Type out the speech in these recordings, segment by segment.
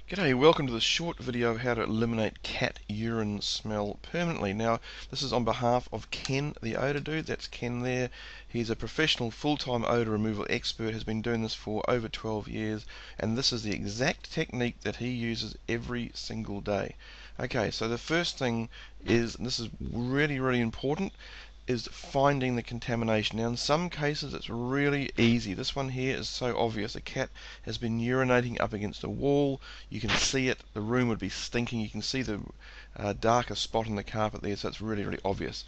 G'day, welcome to this short video of how to eliminate cat urine smell permanently. Now, this is on behalf of Ken, the Odor Dude. That's Ken there. He's a professional full-time odor removal expert, has been doing this for over 12 years, and this is the exact technique that he uses every single day. Okay, so the first thing is, and this is really important, is finding the contamination. Now in some cases it's really easy. This one here is so obvious. A cat has been urinating up against a wall. You can see it. The room would be stinking. You can see the darker spot on the carpet there, so it's really obvious.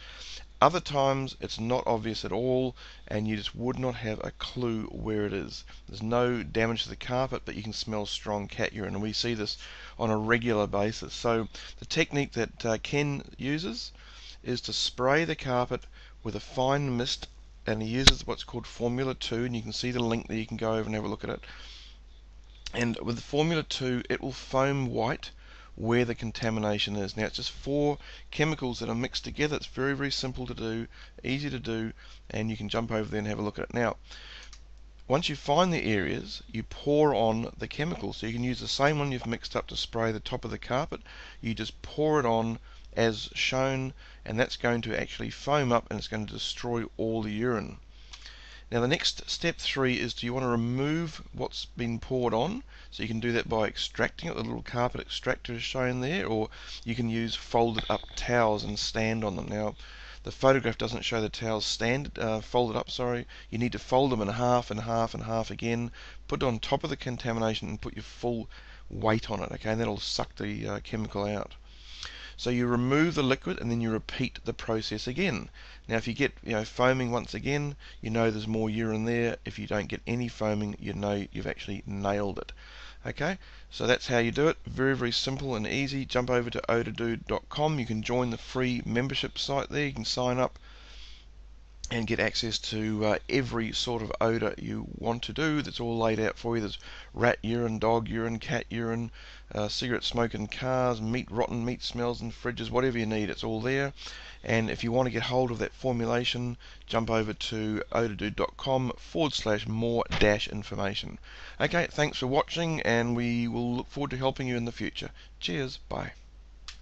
Other times it's not obvious at all and you just would not have a clue where it is. There's no damage to the carpet, but you can smell strong cat urine, and we see this on a regular basis. So the technique that Ken uses is to spray the carpet with a fine mist, and he uses what's called Formula 2, and you can see the link there. You can go over and have a look at it. And with the Formula 2, it will foam white where the contamination is. Now it's just 4 chemicals that are mixed together. It's very simple to do, easy to do, and you can jump over there and have a look at it. Now once you find the areas, you pour on the chemicals. So you can use the same one you've mixed up to spray the top of the carpet. You just pour it on as shown, and that's going to actually foam up and it's going to destroy all the urine. Now the next step 3 is, do you want to remove what's been poured on? So you can do that by extracting it. The little carpet extractor is shown there, or you can use folded up towels and stand on them. Now the photograph doesn't show the towels folded up, sorry. You need to fold them in half and half and half again, put it on top of the contamination and put your full weight on it, okay, and that'll suck the chemical out. So you remove the liquid and then you repeat the process again. Now if you get foaming once again, you know there's more urine there. If you don't get any foaming, you know you've actually nailed it. Okay, so that's how you do it. Very simple and easy. Jump over to odordude.com. You can join the free membership site there. You can sign up and get access to every sort of odor you want to do. That's all laid out for you. There's rat urine, dog urine, cat urine, cigarette smoke in cars, rotten meat smells in fridges, whatever you need, it's all there. And if you want to get hold of that formulation, jump over to odordude.com/more-information. Okay, thanks for watching, and we will look forward to helping you in the future. Cheers, bye.